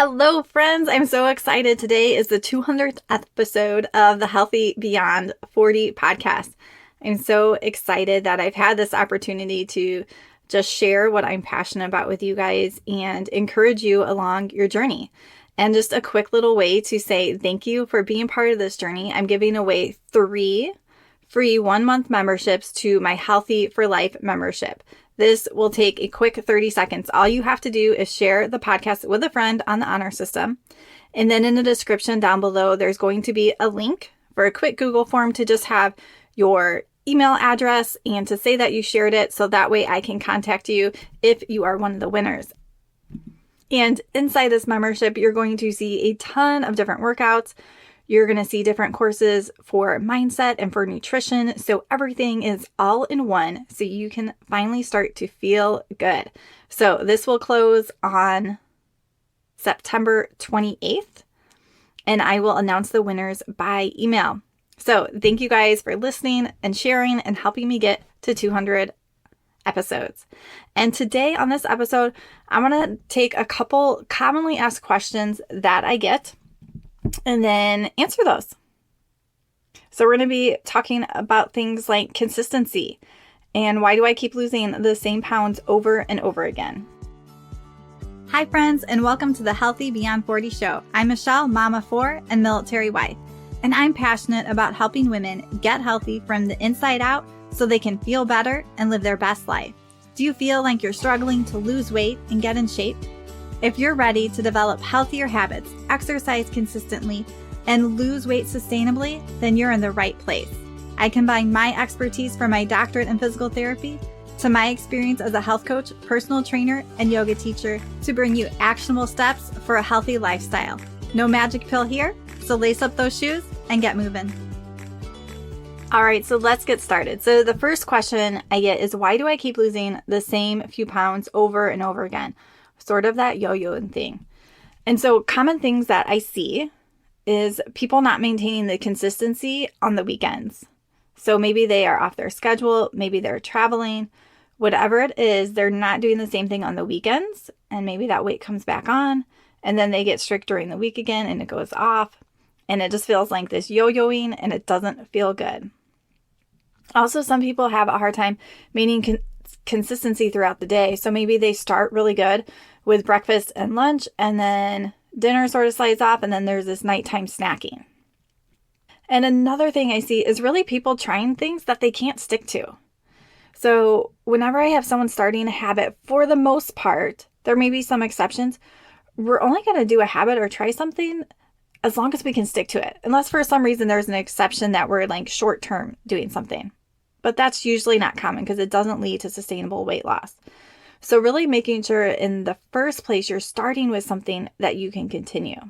Hello, friends. I'm so excited. Today is the 200th episode of the Healthy Beyond 40 podcast. I'm so excited that I've had this opportunity to just share what I'm passionate about with you guys and encourage you along your journey. And just a quick little way to say thank you for being part of this journey. I'm giving away 3 free 1-month memberships to my Healthy for Life membership. This will take a quick 30 seconds. All you have to do is share the podcast with a friend on the honor system. And then in the description down below, there's going to be a link for a quick Google form to just have your email address and to say that you shared it. So that way I can contact you if you are one of the winners. And inside this membership, you're going to see a ton of different workouts. You're going to see different courses for mindset and for nutrition. So everything is all in one so you can finally start to feel good. So this will close on September 28th, and I will announce the winners by email. So thank you guys for listening and sharing and helping me get to 200 episodes. And today on this episode, I'm going to take a couple commonly asked questions that I get and then answer those. So we're going to be talking about things like consistency and why do I keep losing the same pounds over and over again. Hi friends, and welcome to the Healthy Beyond 40 show. I'm Michelle, mama of 4 and military wife, and I'm passionate about helping women get healthy from the inside out so they can feel better and live their best life. Do you feel like you're struggling to lose weight and get in shape? If you're ready to develop healthier habits, exercise consistently, and lose weight sustainably, then you're in the right place. I combine my expertise from my doctorate in physical therapy to my experience as a health coach, personal trainer, and yoga teacher to bring you actionable steps for a healthy lifestyle. No magic pill here, so lace up those shoes and get moving. All right, so let's get started. So the first question I get is, why do I keep losing the same few pounds over and over again? Sort of that yo-yoing thing. And so common things that I see is people not maintaining the consistency on the weekends. So maybe they are off their schedule, maybe they're traveling, whatever it is, they're not doing the same thing on the weekends. And maybe that weight comes back on and then they get strict during the week again and it goes off. And it just feels like this yo-yoing and it doesn't feel good. Also, some people have a hard time maintaining consistency throughout the day. So maybe they start really good with breakfast and lunch, and then dinner sort of slides off, and then there's this nighttime snacking. And another thing I see is really people trying things that they can't stick to. So whenever I have someone starting a habit, for the most part, there may be some exceptions, we're only going to do a habit or try something as long as we can stick to it. Unless for some reason there's an exception that we're like short-term doing something. But that's usually not common because it doesn't lead to sustainable weight loss. So really making sure in the first place you're starting with something that you can continue.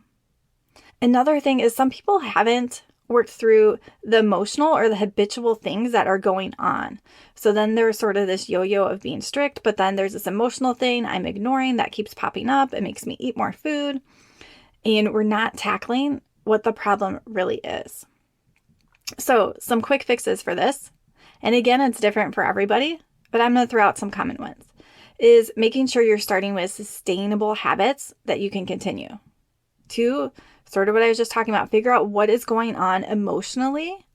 Another thing is some people haven't worked through the emotional or the habitual things that are going on. So then there's sort of this yo-yo of being strict, but then there's this emotional thing I'm ignoring that keeps popping up. It makes me eat more food. And we're not tackling what the problem really is. So some quick fixes for this. And again, it's different for everybody, but I'm going to throw out some common ones. Is making sure you're starting with sustainable habits that you can continue. 2, sort of what I was just talking about, figure out what is going on emotionally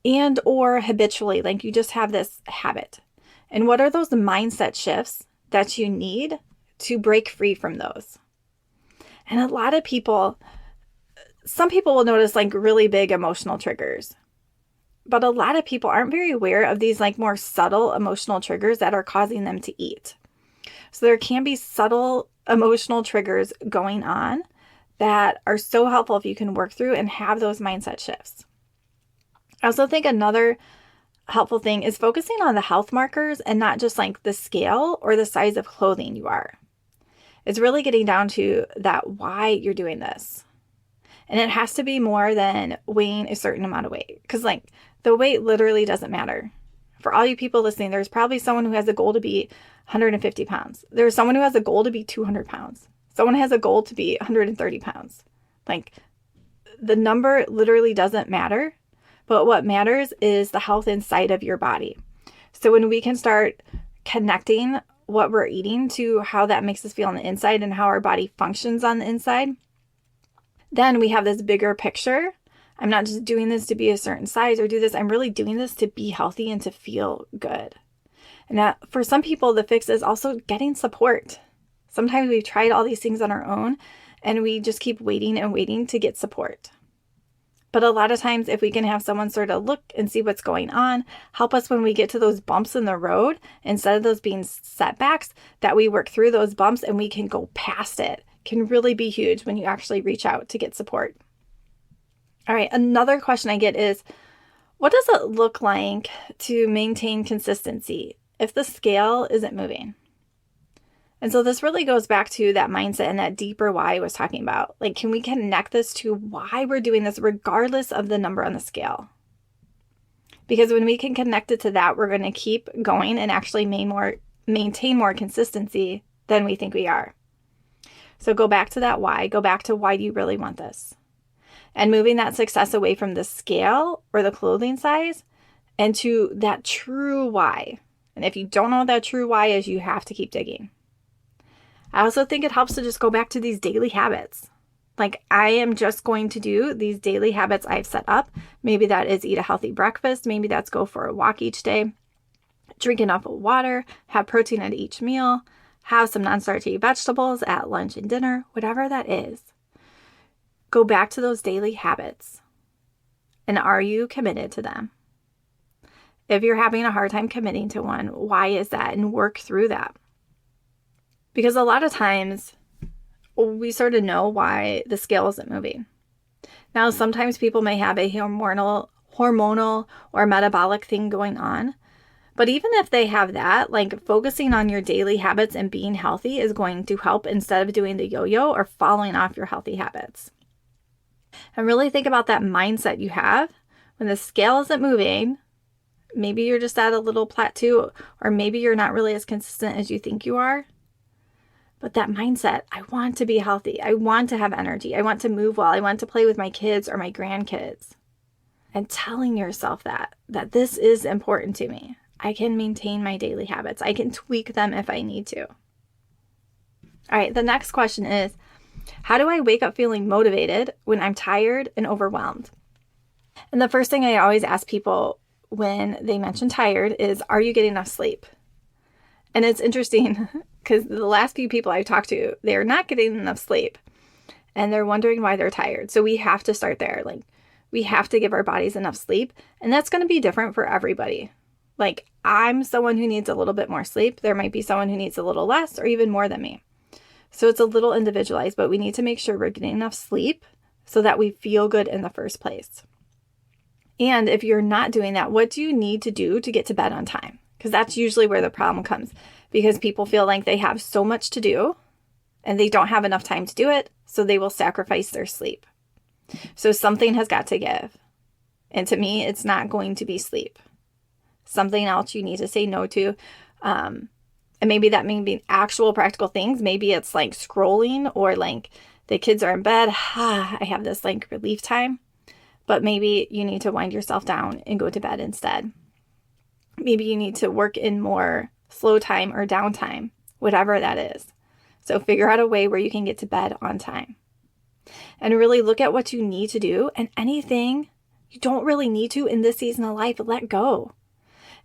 and or habitually, like you just have this habit. And what are those mindset shifts that you need to break free from those? And a lot of people, some people will notice like really big emotional triggers. But a lot of people aren't very aware of these like more subtle emotional triggers that are causing them to eat. So there can be subtle emotional triggers going on that are so helpful if you can work through and have those mindset shifts. I also think another helpful thing is focusing on the health markers and not just like the scale or the size of clothing you are. It's really getting down to that why you're doing this. And it has to be more than weighing a certain amount of weight. Because like the weight literally doesn't matter. For all you people listening, there's probably someone who has a goal to be 150 pounds. There's someone who has a goal to be 200 pounds. Someone has a goal to be 130 pounds. Like the number literally doesn't matter. But what matters is the health inside of your body. So when we can start connecting what we're eating to how that makes us feel on the inside and how our body functions on the inside, then we have this bigger picture. I'm not just doing this to be a certain size or do this. I'm really doing this to be healthy and to feel good. And for some people, the fix is also getting support. Sometimes we've tried all these things on our own and we just keep waiting and waiting to get support. But a lot of times, if we can have someone sort of look and see what's going on, help us when we get to those bumps in the road, instead of those being setbacks, that we work through those bumps and we can go past it, can really be huge when you actually reach out to get support. All right, another question I get is, what does it look like to maintain consistency if the scale isn't moving? And so this really goes back to that mindset and that deeper why I was talking about. Like, can we connect this to why we're doing this regardless of the number on the scale? Because when we can connect it to that, we're going to keep going and actually maintain more consistency than we think we are. So go back to that why. Go back to why do you really want this? And moving that success away from the scale or the clothing size and to that true why. And if you don't know what that true why is, you have to keep digging. I also think it helps to just go back to these daily habits. Like, I am just going to do these daily habits I've set up. Maybe that is eat a healthy breakfast. Maybe that's go for a walk each day, drink enough water, have protein at each meal, have some non-starchy vegetables at lunch and dinner, whatever that is. Go back to those daily habits. And are you committed to them? If you're having a hard time committing to one, why is that? And work through that. Because a lot of times we sort of know why the scale isn't moving. Now, sometimes people may have a hormonal or metabolic thing going on. But even if they have that, like, focusing on your daily habits and being healthy is going to help instead of doing the yo-yo or falling off your healthy habits. And really think about that mindset you have when the scale isn't moving. Maybe you're just at a little plateau, or maybe you're not really as consistent as you think you are. But that mindset, I want to be healthy. I want to have energy. I want to move well. I want to play with my kids or my grandkids. And telling yourself that this is important to me. I can maintain my daily habits. I can tweak them if I need to. All right, the next question is, how do I wake up feeling motivated when I'm tired and overwhelmed? And the first thing I always ask people when they mention tired is, are you getting enough sleep? And it's interesting because the last few people I've talked to, they're not getting enough sleep and they're wondering why they're tired. So we have to start there. Like, we have to give our bodies enough sleep, and that's going to be different for everybody. Like, I'm someone who needs a little bit more sleep. There might be someone who needs a little less or even more than me. So it's a little individualized, but we need to make sure we're getting enough sleep so that we feel good in the first place. And if you're not doing that, what do you need to do to get to bed on time? Because that's usually where the problem comes, because people feel like they have so much to do and they don't have enough time to do it, so they will sacrifice their sleep. So something has got to give. And to me, it's not going to be sleep. Something else you need to say no to. And maybe that may be actual practical things. Maybe it's like scrolling, or like the kids are in bed. I have this like relief time. But maybe you need to wind yourself down and go to bed instead. Maybe you need to work in more slow time or downtime, whatever that is. So figure out a way where you can get to bed on time. And really look at what you need to do, and anything you don't really need to in this season of life, let go.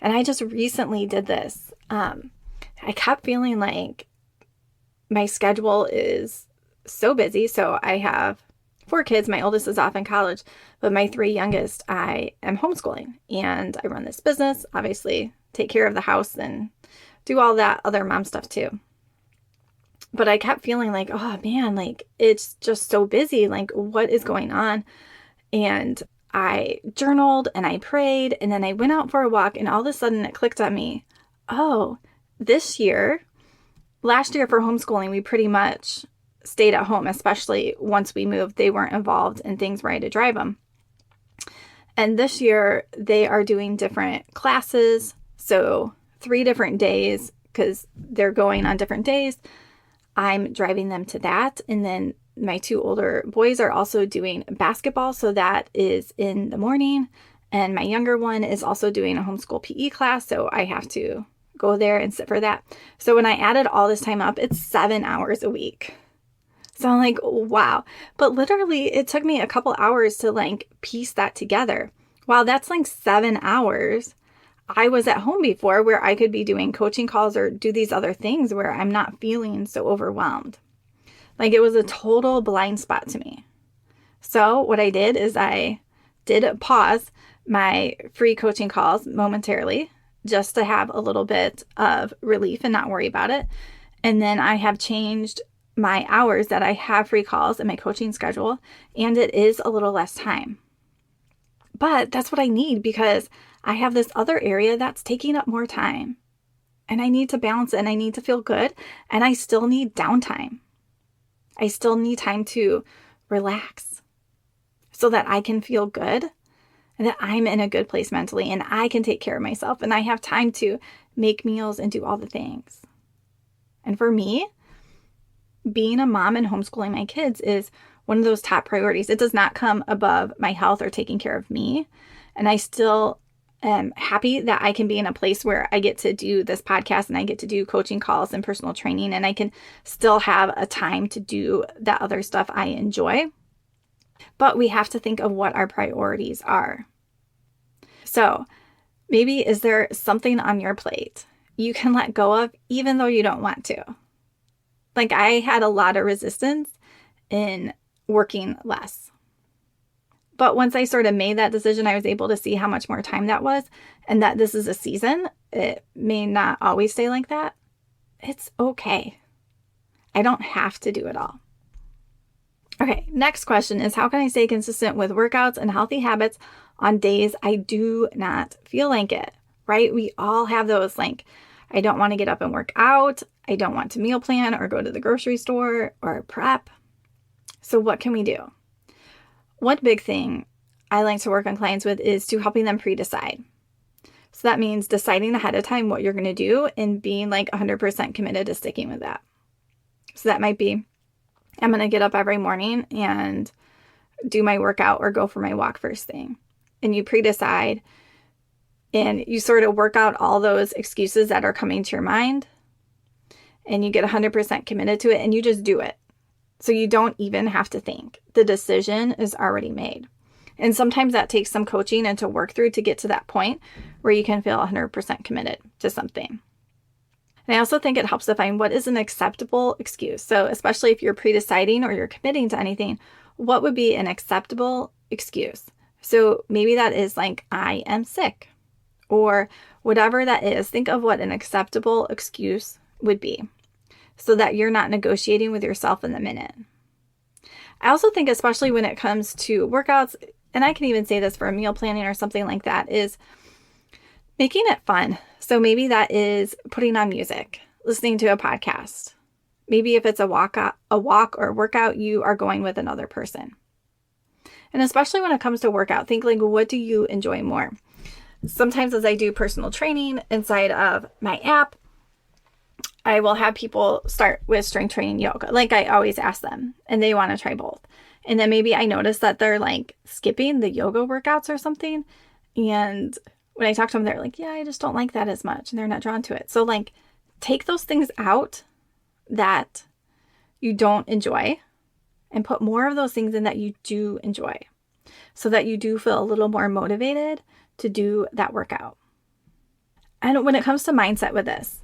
And I just recently did this. I kept feeling like my schedule is so busy. So I have 4 kids. My oldest is off in college, but my 3 youngest, I am homeschooling, and I run this business, obviously take care of the house and do all that other mom stuff too. But I kept feeling like, oh man, like it's just so busy. Like, what is going on? And I journaled and I prayed, and then I went out for a walk, and all of a sudden it clicked on me. Oh, last year for homeschooling, we pretty much stayed at home, especially once we moved. They weren't involved in things where I had to drive them. And this year they are doing different classes. So 3 different days, because they're going on different days. I'm driving them to that. And then my 2 older boys are also doing basketball. So that is in the morning. And my younger one is also doing a homeschool PE class. So I have to go there and sit for that. So when I added all this time up, it's 7 hours a week. So I'm like, wow. But literally it took me a couple hours to like piece that together. Wow, that's like 7 hours. I was at home before where I could be doing coaching calls or do these other things where I'm not feeling so overwhelmed. Like it was a total blind spot to me. So what I did is I did pause my free coaching calls momentarily just to have a little bit of relief and not worry about it. And then I have changed my hours that I have free calls in my coaching schedule, and it is a little less time. But that's what I need because I have this other area that's taking up more time. And I need to balance it and I need to feel good. And I still need downtime. I still need time to relax so that I can feel good and that I'm in a good place mentally and I can take care of myself and I have time to make meals and do all the things. And for me, being a mom and homeschooling my kids is one of those top priorities. It does not come above my health or taking care of me. And I still am happy that I can be in a place where I get to do this podcast and I get to do coaching calls and personal training, and I can still have a time to do that other stuff I enjoy. But we have to think of what our priorities are. So maybe is there something on your plate you can let go of even though you don't want to? Like I had a lot of resistance in working less. But once I sort of made that decision, I was able to see how much more time that was and that this is a season. It may not always stay like that. It's okay. I don't have to do it all. Okay, next question is how can I stay consistent with workouts and healthy habits on days I do not feel like it, right? We all have those like, I don't want to get up and work out. I don't want to meal plan or go to the grocery store or prep. So what can we do? One big thing I like to work on clients with is to helping them pre-decide. So that means deciding ahead of time what you're going to do and being like 100% committed to sticking with that. So that might be, I'm going to get up every morning and do my workout or go for my walk first thing. And you pre-decide and you sort of work out all those excuses that are coming to your mind and you get 100% committed to it and you just do it. So you don't even have to think. The decision is already made. And sometimes that takes some coaching and to work through to get to that point where you can feel 100% committed to something. And I also think it helps to find what is an acceptable excuse. So especially if you're pre-deciding or you're committing to anything, what would be an acceptable excuse? So maybe that is like, I am sick or whatever that is. Think of what an acceptable excuse would be so that you're not negotiating with yourself in the minute. I also think, especially when it comes to workouts, and I can even say this for a meal planning or something like that, is making it fun. So maybe that is putting on music, listening to a podcast. Maybe if it's a walk or workout, you are going with another person. And especially when it comes to workout, think like, what do you enjoy more? Sometimes as I do personal training inside of my app, I will have people start with strength training yoga. Like I always ask them and they want to try both. And then maybe I notice that they're like skipping the yoga workouts or something. And when I talk to them, they're like, yeah, I just don't like that as much. And they're not drawn to it. So like take those things out that you don't enjoy and put more of those things in that you do enjoy so that you do feel a little more motivated to do that workout. And when it comes to mindset with this,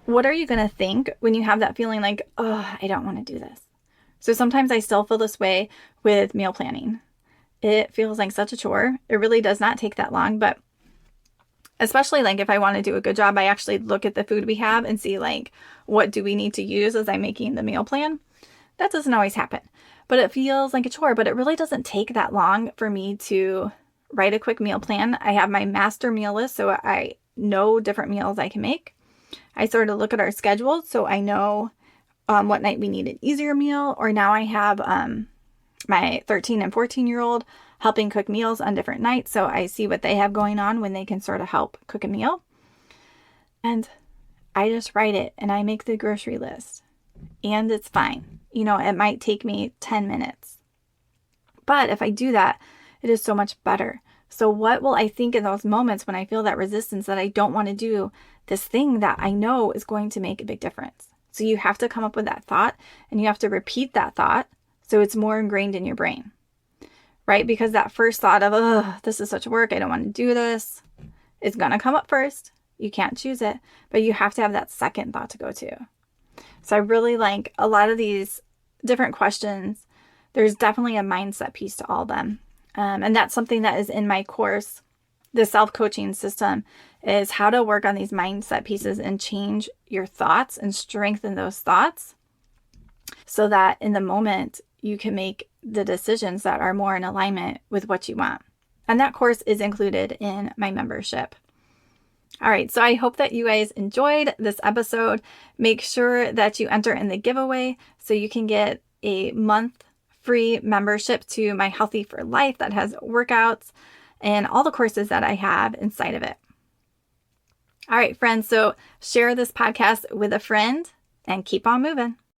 what are you going to think when you have that feeling like, oh, I don't want to do this? So sometimes I still feel this way with meal planning. It feels like such a chore. It really does not take that long, but especially like if I want to do a good job, I actually look at the food we have and see like, what do we need to use as I'm making the meal plan? That doesn't always happen, but it feels like a chore, but it really doesn't take that long for me to write a quick meal plan. I have my master meal list, so I know different meals I can make. I sort of look at our schedule so I know what night we need an easier meal, or now I have my 13 and 14-year-old helping cook meals on different nights, so I see what they have going on when they can sort of help cook a meal. And I just write it and I make the grocery list and it's fine. You know, it might take me 10 minutes. But if I do that, it is so much better. So what will I think in those moments when I feel that resistance that I don't want to do this thing that I know is going to make a big difference? So you have to come up with that thought and you have to repeat that thought so it's more ingrained in your brain, right? Because that first thought of, oh, this is such work, I don't want to do this, is going to come up first. You can't choose it, but you have to have that second thought to go to. So I really like a lot of these different questions. There's definitely a mindset piece to all of them. And that's something that is in my course. The self-coaching system is how to work on these mindset pieces and change your thoughts and strengthen those thoughts so that in the moment you can make the decisions that are more in alignment with what you want. And that course is included in my membership. All right, so I hope that you guys enjoyed this episode. Make sure that you enter in the giveaway so you can get a month free membership to my Healthy for Life that has workouts and all the courses that I have inside of it. All right, friends, so share this podcast with a friend and keep on moving.